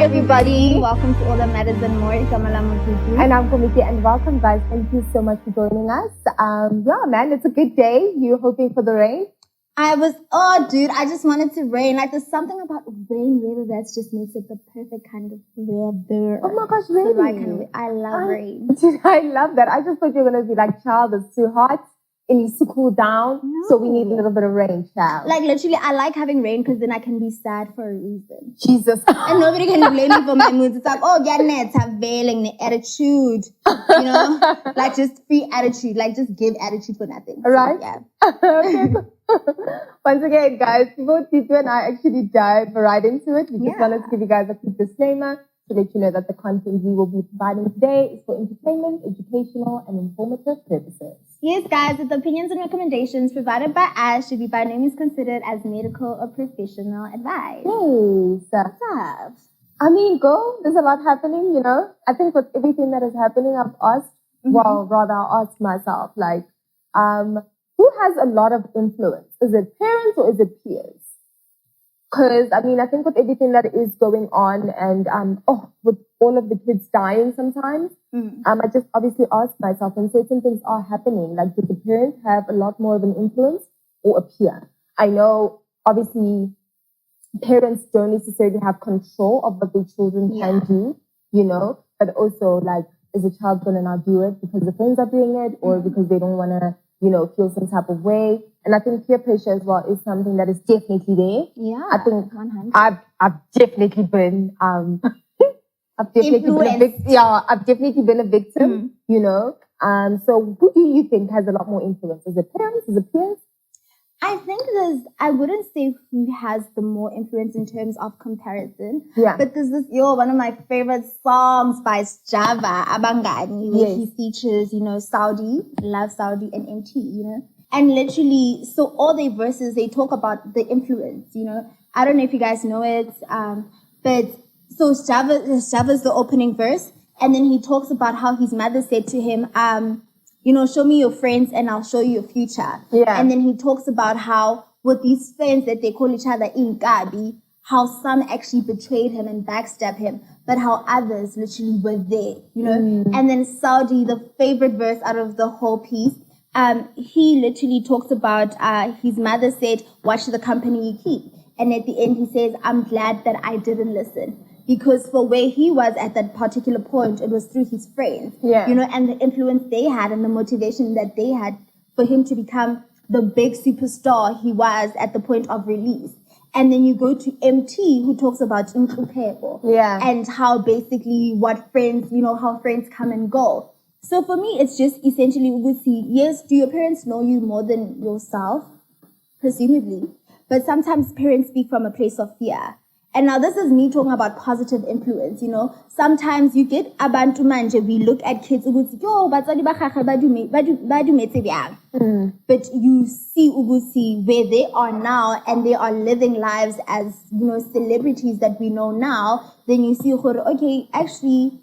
everybody. Welcome to All That Matters and More. Kamala Mututu. And I'm Komiti, and welcome, guys. Thank you so much for joining us. Man, it's a good day. You're hoping for the rain? I just wanted to rain. Like, there's something about rain weather that just makes it the perfect kind of weather. Oh my gosh, really? I love rain. I love that. I just thought you were going to be like, child, it's too hot. It needs to cool down. No. So we need a little bit of rain, child. Like, literally, I like having rain because then I can be sad for a reason. Jesus. And nobody can blame me for my moods. It's like, oh, yeah, it's having the attitude. You know? Like, just free attitude. Like, just give attitude for nothing. Right? So, yeah. Okay. Once again, guys, both Tito and I actually dive right into it. We just wanted to give you guys a quick disclaimer to let you know that the content we will be providing today is for entertainment, educational, and informative purposes. Yes, guys, the opinions and recommendations provided by us should be by no means considered as medical or professional advice. Yes. What's up? I mean, there's a lot happening, you know. I think with everything that is happening, I've asked, I asked myself, like, who has a lot of influence? Is it parents or is it peers? Because, I mean, I think with everything that is going on and, with all of the kids dying sometimes, I just obviously ask myself when certain things are happening, like, do the parents have a lot more of an influence or a peer? I know, obviously, parents don't necessarily have control of what their children can do, you know, but also, like, is a child going to not do it because the friends are doing it or because they don't want to, you know, feel some type of way? And I think peer pressure as well is something that is definitely there. Yeah, I think 100. I've definitely been I've definitely been a victim, you know. So who do you think has a lot more influence? Is it parents? Is it peers? I think I wouldn't say who has the more influence in terms of comparison. Yeah. But there's one of my favorite songs by Java, Abangani, where he features, you know, Saudi, Love Saudi, and MT, you know. And literally, so all their verses, they talk about the influence, you know. I don't know if you guys know it, but so Java's the opening verse, and then he talks about how his mother said to him, you know, show me your friends and I'll show you your future. Yeah. And then he talks about how with these friends that they call each other Inkabi, how some actually betrayed him and backstabbed him, but how others literally were there, you know. And then Saudi, the favorite verse out of the whole piece, he literally talks about his mother said, watch the company you keep. And at the end he says, I'm glad that I didn't listen. Because for where he was at that particular point, it was through his friends, you know, and the influence they had and the motivation that they had for him to become the big superstar he was at the point of release. And then you go to MT, who talks about Inkupebo, and how basically what friends, you know, how friends come and go. So for me, it's just essentially, we would see, yes, do your parents know you more than yourself? Presumably. But sometimes parents speak from a place of fear. And now this is me talking about positive influence, you know. Sometimes you get abantu manje, we look at kids, yo, batswadi ba gagwe ba dumetse byang. But you see Ugusi where they are now and they are living lives as, you know, celebrities that we know now. Then you see, okay, actually,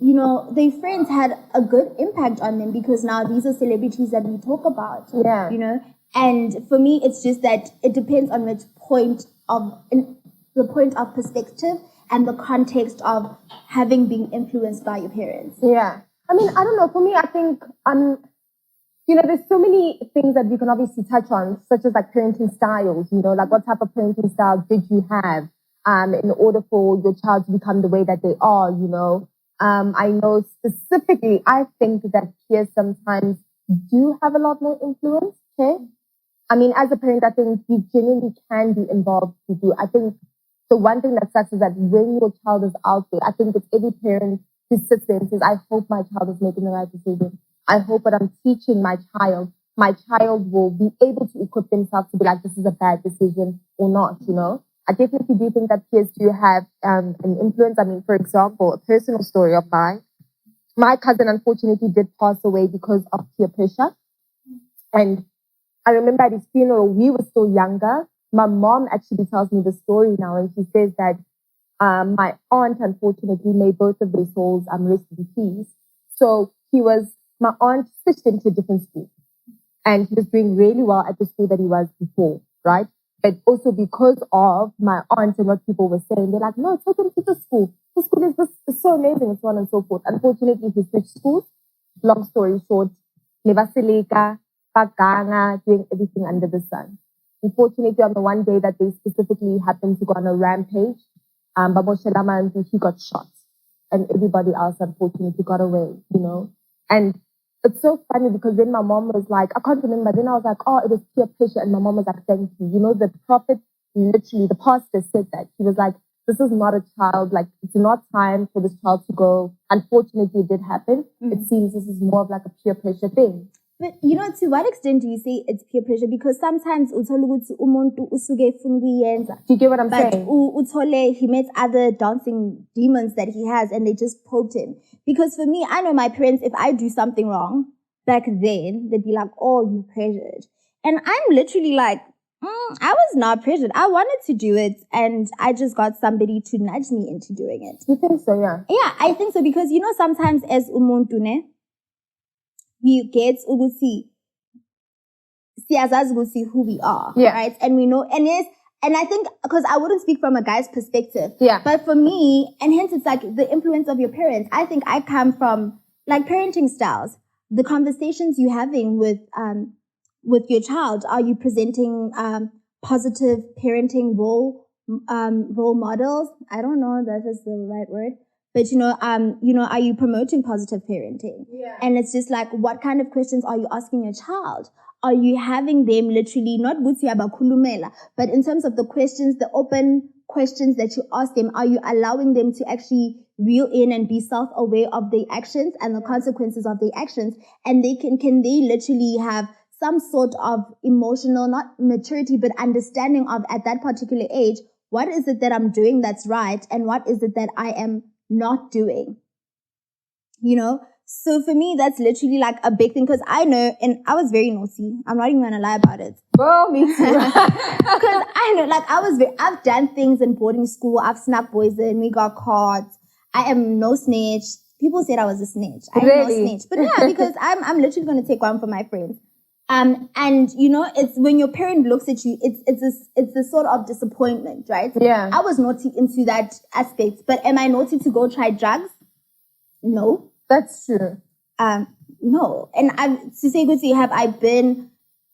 you know, their friends had a good impact on them because now these are celebrities that we talk about, you know. And for me, it's just that it depends on which point of the point of perspective and the context of having been influenced by your parents. Yeah. I mean, I don't know. For me, I think, you know, there's so many things that we can obviously touch on, such as like parenting styles, you know, like what type of parenting style did you have in order for your child to become the way that they are, you know. I know specifically, I think that peers sometimes do have a lot more influence, okay? I mean, as a parent, I think you genuinely can be involved. You do. I think the one thing that sucks is that when your child is out there, I think it's every parent who sits there and says, I hope my child is making the right decision. I hope what I'm teaching my child will be able to equip themselves to be like, this is a bad decision or not, you know? I definitely do think that peers do have an influence. I mean, for example, a personal story of mine. My cousin, unfortunately, did pass away because of peer pressure. And I remember at his funeral, we were still younger. My mom actually tells me the story now, and she says that my aunt, unfortunately, made both of their souls rest in peace. So my aunt switched into a different school, and he was doing really well at the school that he was before, right? But also because of my aunt and what people were saying, they're like, no, take him to the school. The school is this is so amazing and so on and so forth. Unfortunately, he switched schools. Long story short, Nevasileka, Paganga, doing everything under the sun. Unfortunately, on the one day that they specifically happened to go on a rampage, Babo Shelaman, he got shot. And everybody else, unfortunately, got away, you know. And it's so funny because then my mom was like, I can't remember. Then I was like, oh, it was peer pressure. And my mom was like, thank you. You know, the prophet, literally, the pastor said that. He was like, this is not a child. Like, it's not time for this child to go. Unfortunately, it did happen. It seems this is more of like a peer pressure thing. But you know, to what extent do you say it's peer pressure? Because sometimes uthola ukuthi umuntu usuke efuna ukuyenza. Do you get what I'm but saying? Uthole, he met other dancing demons that he has and they just poked him. Because for me, I know my parents, if I do something wrong back then, they'd be like, oh, you pressured. And I'm literally like, I was not pressured. I wanted to do it and I just got somebody to nudge me into doing it. You think so, yeah? Yeah, I think so because, you know, sometimes as umuntu ne, we get ukuthi siyazazi ukuthi who we are, right? And we know, and yes, and I think because I wouldn't speak from a guy's perspective, but for me, and hence it's like the influence of your parents. I think I come from like parenting styles, the conversations you're having with your child. Are you presenting positive parenting role models? I don't know if that is the right word. But you know, are you promoting positive parenting? Yeah. And it's just like, what kind of questions are you asking your child? Are you having them literally not gutiaba kulumela, but in terms of the questions, the open questions that you ask them, are you allowing them to actually reel in and be self-aware of their actions and the consequences of their actions? And can they literally have some sort of emotional, not maturity, but understanding of at that particular age, what is it that I'm doing that's right and what is it that I am not doing, you know? So for me, that's literally like a big thing because I know, and I was very naughty. I'm not even gonna lie about it. Well, me too. Because I know, like I've done things in boarding school. I've snuck boys in. We got caught. I am no snitch. People said I was a snitch. I am no snitch. But yeah, because I'm literally gonna take one for my friends. And you know, it's when your parent looks at you, it's a sort of disappointment, right? Yeah. I was naughty into that aspect, but am I naughty to go try drugs? No. That's true. No. And to say good, have I been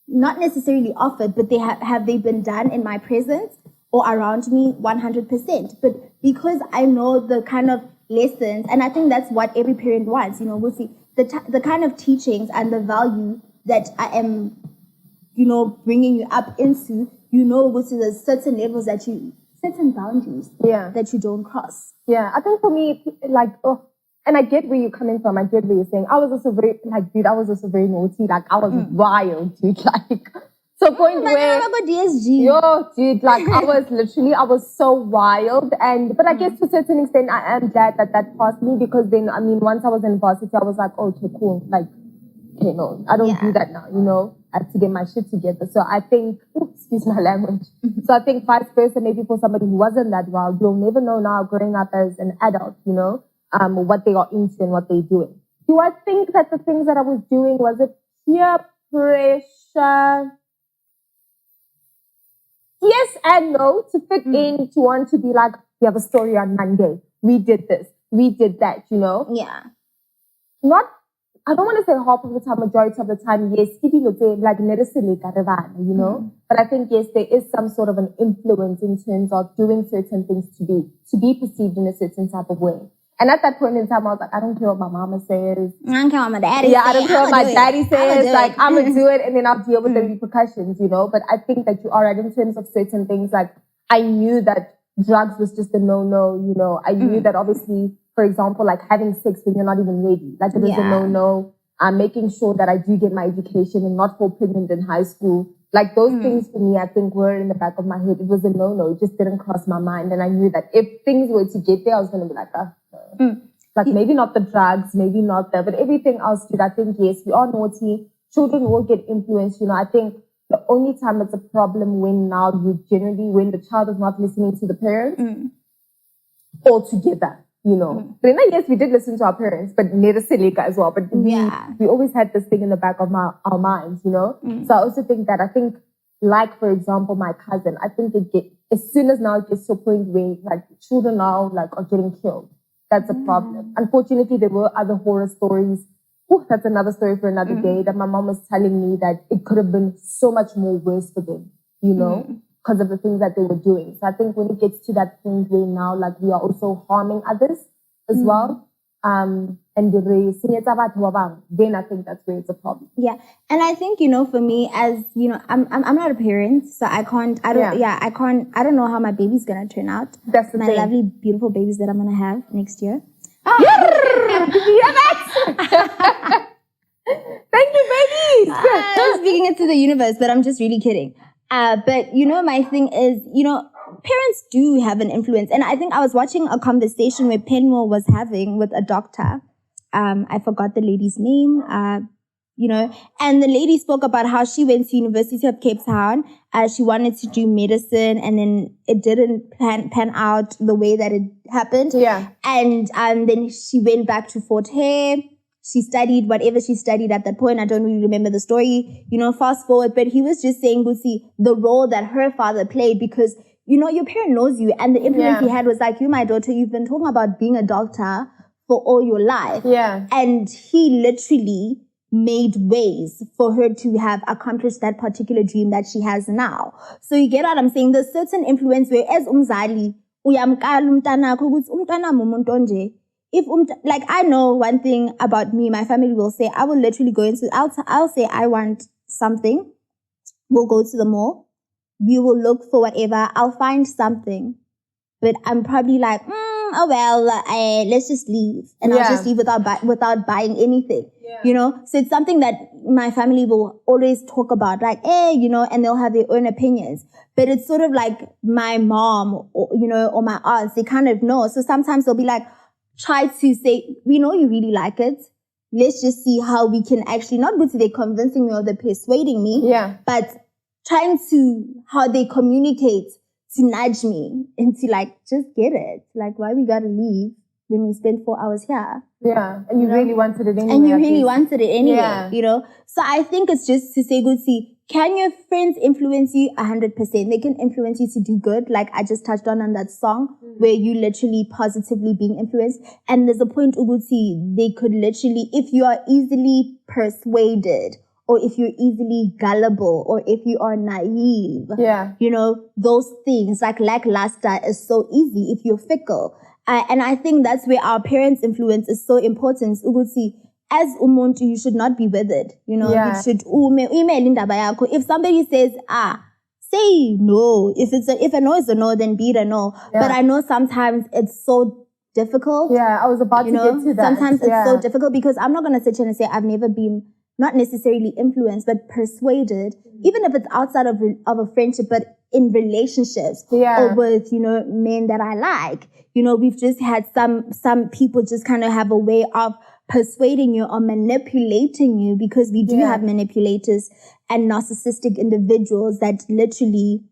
not necessarily offered, but have they been done in my presence or around me 100%? But because I know the kind of lessons, and I think that's what every parent wants, you know, we'll see the kind of teachings and the value that I am, you know, bringing you up into, you know, which is a certain levels certain boundaries that you don't cross. Yeah, I think for me, like, and I get where you're coming from. I get where you're saying. I was also very, like, dude, I was also very naughty. Like, I was wild, dude. Like, to a point where, DSG. Yo, dude, like, I was so wild. But I guess to a certain extent, I am glad that passed me because then, I mean, once I was in varsity, I was like, okay, cool. Like, okay, no, I don't do that now, you know? I have to get my shit together. So I think, excuse my language. So I think vice versa, maybe for somebody who wasn't that wild, you'll never know now growing up as an adult, you know, what they are into and what they're doing. Do I think that the things that I was doing, was it peer pressure? Yes and no, to fit in, to want to be like, we have a story on Monday. We did this. We did that, you know? Yeah. I don't want to say half of the time, majority of the time, yes, like, you know? But I think, yes, there is some sort of an influence in terms of doing certain things to be perceived in a certain type of way. And at that point in time, I was like, I don't care what my mama says. I don't care what my daddy says. Yeah, I don't care what my daddy says. Like, I'm going to do it and then I'll deal with the repercussions, you know? But I think that you are right in terms of certain things. Like, I knew that drugs was just a no-no, you know? I knew that obviously, for example, like having sex when you're not even ready. Like, it was a no-no. Making sure that I do get my education and not fall pregnant in high school. Like, those things for me, I think, were in the back of my head. It was a no-no. It just didn't cross my mind. And I knew that if things were to get there, I was going to be like, like, maybe not the drugs, maybe not that, but everything else, dude, I think, yes, we are naughty. Children will get influenced, you know. I think the only time it's a problem when when the child is not listening to the parents altogether, you know. But yes, we did listen to our parents, but never Seleka as well. But we always had this thing in the back of our minds, you know. So I also think that, like, for example, my cousin, I think as soon as now it gets to a point where like children now like are getting killed. That's a problem. Unfortunately, there were other horror stories. Ooh, that's another story for another day that my mom was telling me that it could have been so much more worse for them, you know, because of the things that they were doing. So I think when it gets to that point where now like we are also harming others as well, and then I think that's where it's a problem. Yeah. And I think, you know, for me as, you know, I'm not a parent, so I don't know how my baby's gonna turn out. That's the my thing. lovely, beautiful babies that I'm gonna have next year. Thank you, babies. I'm speaking it to the universe, but I'm just really kidding. But you know, my thing is, you know, parents do have an influence. And I think I was watching a conversation where Penwell was having with a doctor. I forgot the lady's name. You know, and the lady spoke about how she went to University of Cape Town. She wanted to do medicine, and then it didn't pan out the way that it happened. Yeah. And then she went back to Fort Hare. She studied whatever she studied at that point. I don't really remember the story, you know, fast forward. But he was just saying, Gusi, the role that her father played, because, you know, your parent knows you. And the influence he had was like, you, my daughter, you've been talking about being a doctor for all your life. Yeah. And he literally made ways for her to have accomplished that particular dream that she has now. So you get what I'm saying? There's certain influence where as umzali, uyamkala umntanakho ukuthi umntwana umuntu onje. If like I know one thing about me, my family will say, I will literally go into, I'll say I want something. We'll go to the mall. We will look for whatever. I'll find something. But I'm probably like, oh well, let's just leave. And I'll just leave without buying anything. You know? So it's something that my family will always talk about, like, you know, and they'll have their own opinions. But it's sort of like my mom, or, you know, or my aunts, they kind of know. So sometimes they'll be like, try to say, we know you really like it. Let's just see how we can actually, not go to they convincing me or they're persuading me, but trying to, how they communicate to nudge me into like, just get it. Like, why we gotta leave when we spend 4 hours here? Yeah, and you really wanted it anyway. And you really wanted it anyway, you know? So I think it's just to say, good, see, can your friends influence you? 100%. They can influence you to do good. Like I just touched on that song where you literally positively being influenced. And there's a point, Uguti, they could literally, if you are easily persuaded, or if you're easily gullible, or if you are naive, you know, those things like lackluster is so easy if you're fickle. And I think that's where our parents' influence is so important. Uguti, as umuntu, you should not be with it. You know, you should, if somebody says, say no. If a no is a no, then be it a no. But I know sometimes it's so difficult. Yeah, I was about to get to that. Sometimes it's so difficult because I'm not going to sit here and say I've never been, not necessarily influenced, but persuaded, even if it's outside of a friendship, but in relationships or with, you know, men that I like. You know, we've just had some people just kind of have a way of persuading you or manipulating you, because we do have manipulators and narcissistic individuals that literally,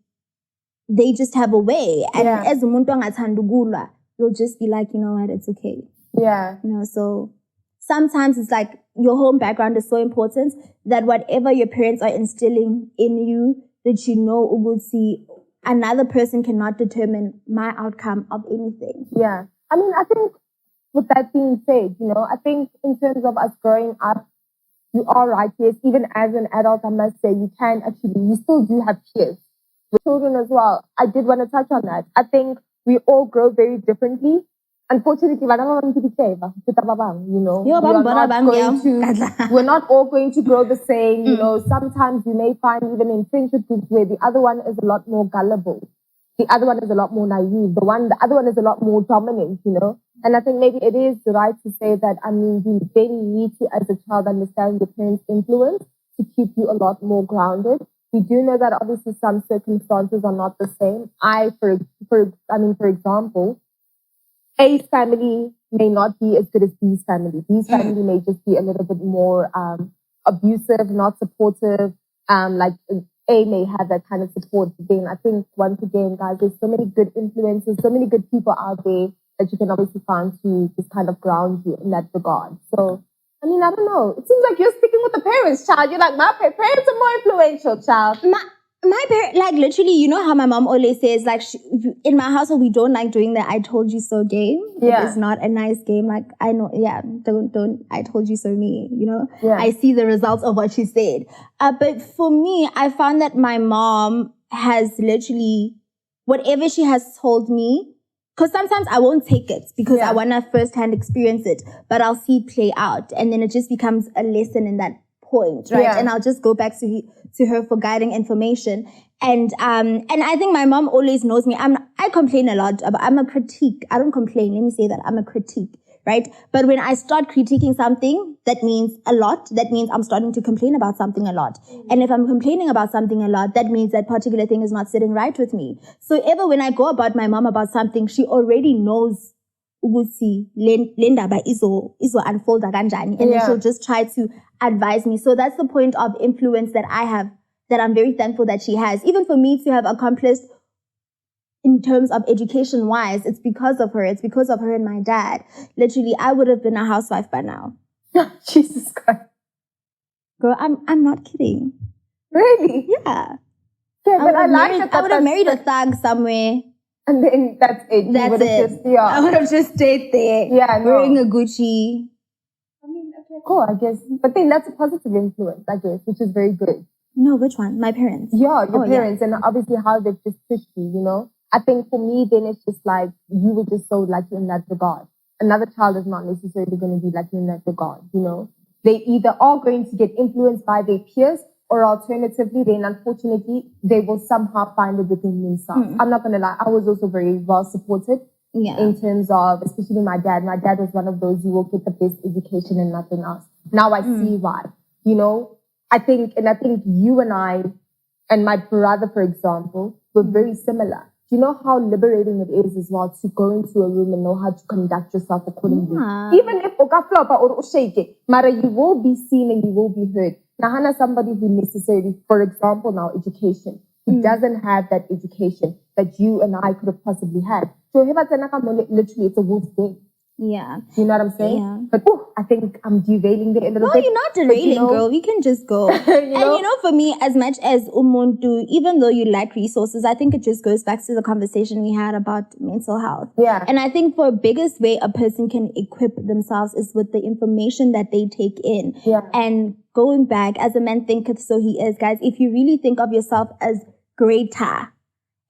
they just have a way. And as umuntu angathandugulwa, you'll just be like, you know what, it's okay. Yeah. You know, so sometimes it's like your home background is so important that whatever your parents are instilling in you, that you know, Uguti, another person cannot determine my outcome of anything. Yeah. I mean, I think with that being said, you know, I think in terms of us growing up, you are right, yes, even as an adult, I must say, you still do have peers. With children as well, I did want to touch on that. I think we all grow very differently. Unfortunately, you know, we're not all going to grow the same. You know, sometimes you may find even in friendship groups where the other one is a lot more gullible. The other one is a lot more naive. The other one is a lot more dominant, you know. And I think maybe it is right to say that, I mean, you very need to, as a child, understand your parents' influence to keep you a lot more grounded. We do know that obviously some circumstances are not the same. For example, A's family may not be as good as B's family. B's family may just be a little bit more abusive, not supportive. Like A may have that kind of support. Then I think once again, guys, there's so many good influences, so many good people out there that you can obviously find to just kind of ground you in that regard. So, I mean, I don't know. It seems like you're sticking with the parents, child. You're like, my parents are more influential, child. My parents, like literally, you know how my mom always says, like, in my household, we don't like doing the "I told you so" game. Yeah. It is not a nice game. Like, I know, yeah, don't, "I told you so" me, you know? Yeah. I see the results of what she said. But for me, I found that my mom has literally, whatever she has told me, because sometimes I won't take it because I want to firsthand experience it, but I'll see it play out. And then it just becomes a lesson in that point, right? And I'll just go back to her for guiding information. And I think my mom always knows me. I complain a lot, but I'm a critique. I don't complain. Let me say that I'm a critique, right? But when I start critiquing something, that means a lot. That means I'm starting to complain about something a lot. And if I'm complaining about something a lot, that means that particular thing is not sitting right with me. So ever when I go about my mom about something, she already knows ukuthi le ndaba izo unfold kanjani, and then she'll just try to advise me. So that's the point of influence that I have, that I'm very thankful that she has. Even for me to have accomplished in terms of education wise, it's because of her. It's because of her and my dad. Literally, I would have been a housewife by now. Jesus Christ. Girl, I'm not kidding. Really? Yeah. Yeah, but I like that. I would have married a thug somewhere. And then that's it. That's it. I would have just stayed there. Yeah, wearing a Gucci. I mean, okay, cool, I guess. But then that's a positive influence, I guess, which is very good. No, which one? My parents. Yeah, your parents, and obviously how they've just pushed you, you know? I think for me, then it's just like, you were just so lucky in that regard. Another child is not necessarily going to be lucky in that regard, you know? They either are going to get influenced by their peers, or alternatively, then unfortunately, they will somehow find it within themselves. I'm not going to lie, I was also very well supported in terms of, especially my dad. My dad was one of those, you will get the best education and nothing else. Now I see why, you know? I think you and I, and my brother, for example, were very similar. Do you know how liberating it is as well to go into a room and know how to conduct yourself accordingly? Even if okaflopa or shake, Mara, you will be seen and you will be heard. Now, Hannah, somebody who necessarily, for example, now education, who doesn't have that education that you and I could have possibly had. So, literally, it's a wolf's day. Yeah. You know what I'm saying? Yeah. But I think I'm derailing there a little bit. No, you're not derailing, girl. We can just go. And for me, as much as umuntu, even though you lack resources, I think it just goes back to the conversation we had about mental health. Yeah. And I think for biggest way a person can equip themselves is with the information that they take in. Yeah. And going back, as a man thinketh, so he is, guys. If you really think of yourself as greater,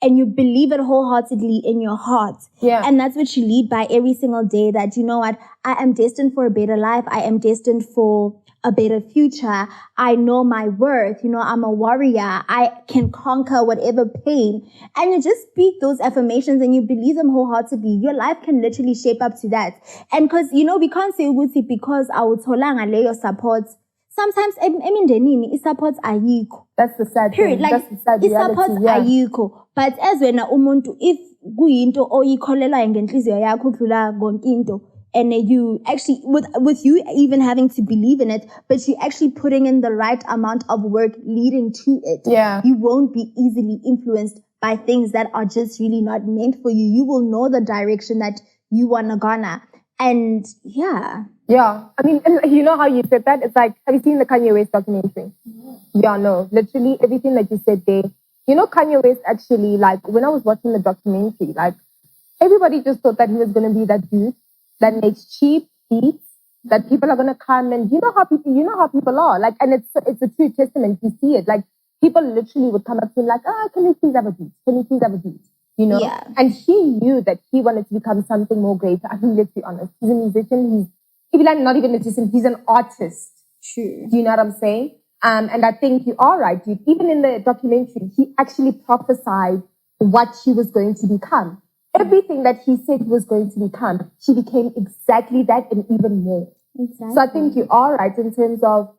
and you believe it wholeheartedly in your heart. Yeah. And that's what you lead by every single day, that, you know what, I am destined for a better life. I am destined for a better future. I know my worth. You know, I'm a warrior. I can conquer whatever pain. And you just speak those affirmations and you believe them wholeheartedly. Your life can literally shape up to that. And because, we can't say ukuthi because awutholanga leyo support. Sometimes, support ayikho. That's the sad period. thing. Like, that's the sad reality. ayikho. But as wena umuntu, if kuyinto oyikholelwa ngenhliziyo yakho udlula konke into, and you actually, with you even having to believe in it, but you actually putting in the right amount of work leading to it, you won't be easily influenced by things that are just really not meant for you. You will know the direction that you wanna gonna. And yeah. Yeah. I mean, and you know how you said that? It's like, have you seen the Kanye West documentary? Yeah, no. Literally everything that you said there. You know, Kanye West actually, like, when I was watching the documentary, like, everybody just thought that he was going to be that dude that makes cheap beats, that people are going to come and you know how people are. Like, and it's a true testament. You see it. Like, people literally would come up to him like, can we please have a beat? Can we please have a beat? You know? Yeah. And he knew that he wanted to become something more greater. I mean, let's be honest. He's a musician. He's not even a musician. He's an artist. True. Do you know what I'm saying? And I think you are right, dude. Even in the documentary, he actually prophesied what he was going to become. Everything that he said he was going to become, he became exactly that and even more. Exactly. So I think you are right in terms of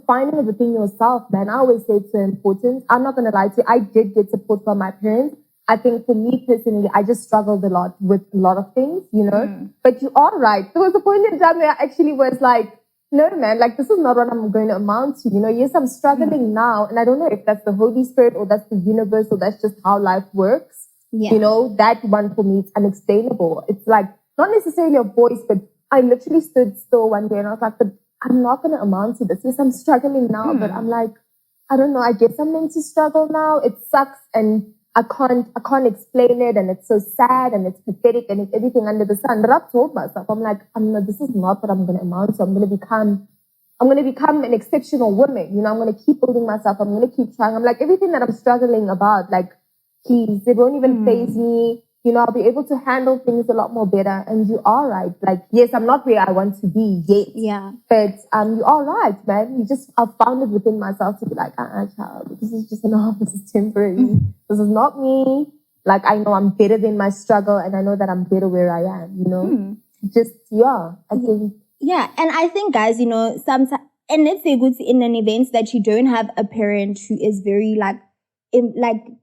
finding it within yourself, man. I always say it's so important. I'm not going to lie to you. I did get support from my parents. I think for me personally, I just struggled a lot with a lot of things, you know. But you are right. There was a point in time where I actually was like, no, man, like this is not what I'm going to amount to. You know, yes, I'm struggling now. And I don't know if that's the Holy Spirit or that's the universe or that's just how life works. Yeah. You know, that one for me is unexplainable. It's like not necessarily a voice, but I literally stood still one day and I was like, but I'm not going to amount to this. Yes, I'm struggling now, but I'm like, I don't know, I guess I'm meant to struggle now. It sucks and I can't explain it, and it's so sad and it's pathetic and it's everything under the sun. But I've told myself, I'm like, this is not what I'm gonna amount to. I'm gonna become an exceptional woman. You know, I'm gonna keep building myself. I'm gonna keep trying. I'm like, everything that I'm struggling about, like, please, it won't even faze me. You know, I'll be able to handle things a lot more better. And you are right. Like, yes, I'm not where I want to be yet. Yeah. But you are right, man. I've found it within myself to be like, child, this is just enough. This is temporary. This is not me. Like, I know I'm better than my struggle, and I know that I'm better where I am, you know? I think. Yeah. And I think, guys, you know, sometimes, and let's say good in an event that you don't have a parent who is very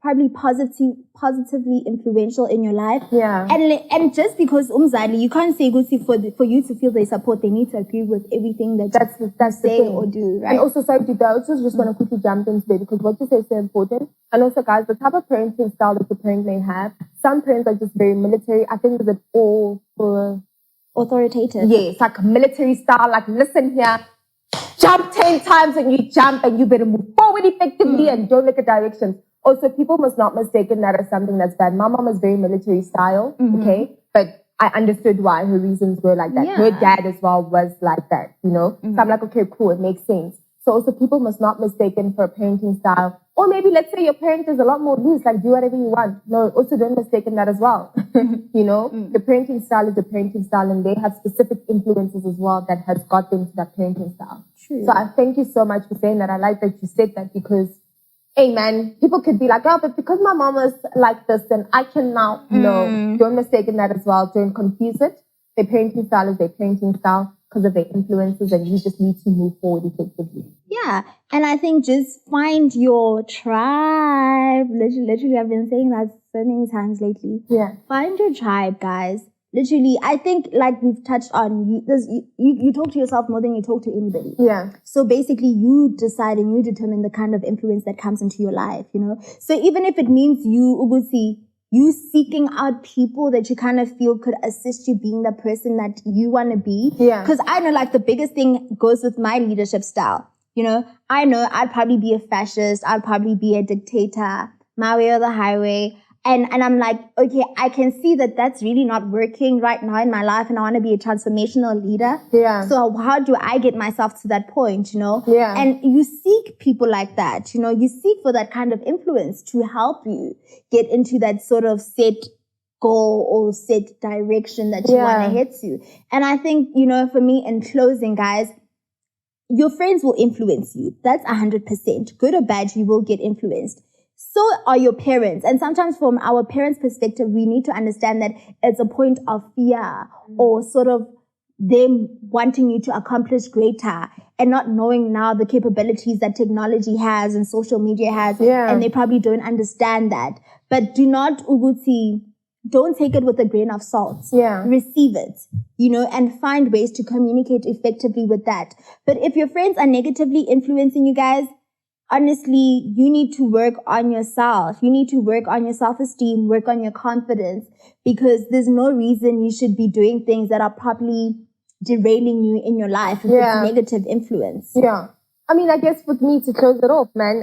probably positively influential in your life. Yeah. And just because umzali, you can't say good for you to feel their support, they need to agree with everything that that's say the thing. or do, right? And also, sorry, I also just want to quickly jump into there, because what you say is so important. And also, guys, the type of parenting style that the parent may have, some parents are just very military. I think it's all for authoritative. Yes, like military style, like, listen here, jump 10 times and you jump and you better move forward effectively and don't look at directions. Also, people must not mistake that as something that's bad. My mom is very military style, okay? But I understood why her reasons were like that. Yeah. Her dad as well was like that, you know? So I'm like, okay, cool, it makes sense. So also, people must not mistake for a parenting style. Or maybe, let's say your parent is a lot more loose, like, do whatever you want. No, also don't mistake that as well. You know? The parenting style is the parenting style, and they have specific influences as well that has got them to that parenting style. True. So I thank you so much for saying that. I like that you said that, because, hey man, people could be like, oh, but because my mom is like this, then I can now. No, don't mistake that as well. Don't confuse it. Their parenting style is their parenting style because of their influences, and you just need to move forward effectively. Yeah. And I think just find your tribe. Literally, I've been saying that so many times lately. Yeah. Find your tribe, guys. Literally, I think, like we've touched on, you talk to yourself more than you talk to anybody. Yeah. So basically, you decide and you determine the kind of influence that comes into your life, you know? So even if it means you seeking out people that you kind of feel could assist you being the person that you want to be. Yeah. Because I know, like, the biggest thing goes with my leadership style. You know, I know I'd probably be a fascist. I'd probably be a dictator, my way or the highway. And I'm like, okay, I can see that that's really not working right now in my life, and I want to be a transformational leader. Yeah. So how do I get myself to that point, you know? Yeah. And you seek people like that, you know, you seek for that kind of influence to help you get into that sort of set goal or set direction that you want to head to. And I think, you know, for me, in closing, guys, your friends will influence you. That's 100%. Good or bad, you will get influenced. So are your parents. And sometimes from our parents' perspective, we need to understand that it's a point of fear or sort of them wanting you to accomplish greater and not knowing now the capabilities that technology has and social media has. Yeah. And they probably don't understand that. But do not, Uguti, don't take it with a grain of salt. Yeah. Receive it, you know, and find ways to communicate effectively with that. But if your friends are negatively influencing you guys, honestly, you need to work on yourself. You need to work on your self-esteem, work on your confidence, because there's no reason you should be doing things that are probably derailing you in your life with negative influence. Yeah. I mean, I guess with me, to close it off, man,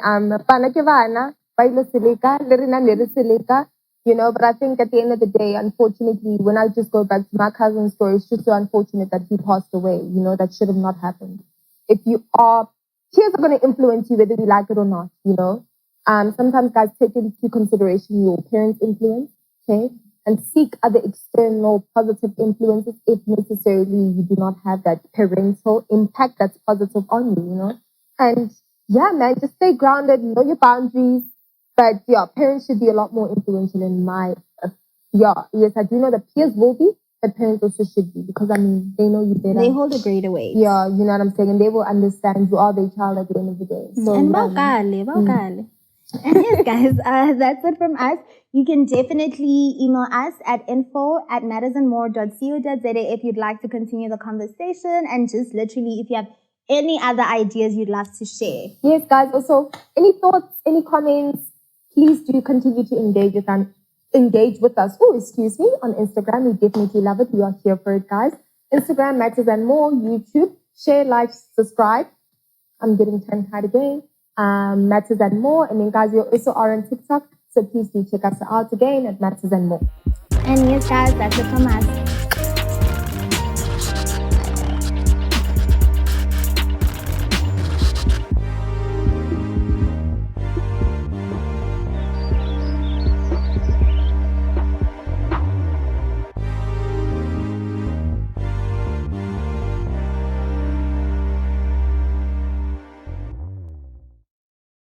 you know, but I think at the end of the day, unfortunately, when I just go back to my cousin's story, it's just so unfortunate that he passed away. You know, that should have not happened. If you are, tears are going to influence you whether you like it or not, you know. Sometimes, guys, take into consideration your parents' influence, okay? And seek other external positive influences if necessarily you do not have that parental impact that's positive on you, you know. And yeah, man, just stay grounded, know your boundaries. But yeah, parents should be a lot more influential in my, yes, I do know that peers will be, but parents also should be, because I mean, they know you better. They hold a greater weight. Yeah, you know what I'm saying? And they will understand you are their child at the end of the day. So, and And yes, guys, that's it from us. You can definitely email us at info@mattersandmore.co.za if you'd like to continue the conversation, and just literally if you have any other ideas you'd love to share. Yes, guys. Also, any thoughts, any comments, please do continue to engage with us. Oh, excuse me, on Instagram. We definitely love it. We are here for it, guys. Instagram, Matters and More. YouTube, share, like, subscribe. I'm getting tongue-tied again. Matters and More. And then, guys, we also are on TikTok. So please do check us out again at Matters and More. And yes, guys, that's it from us.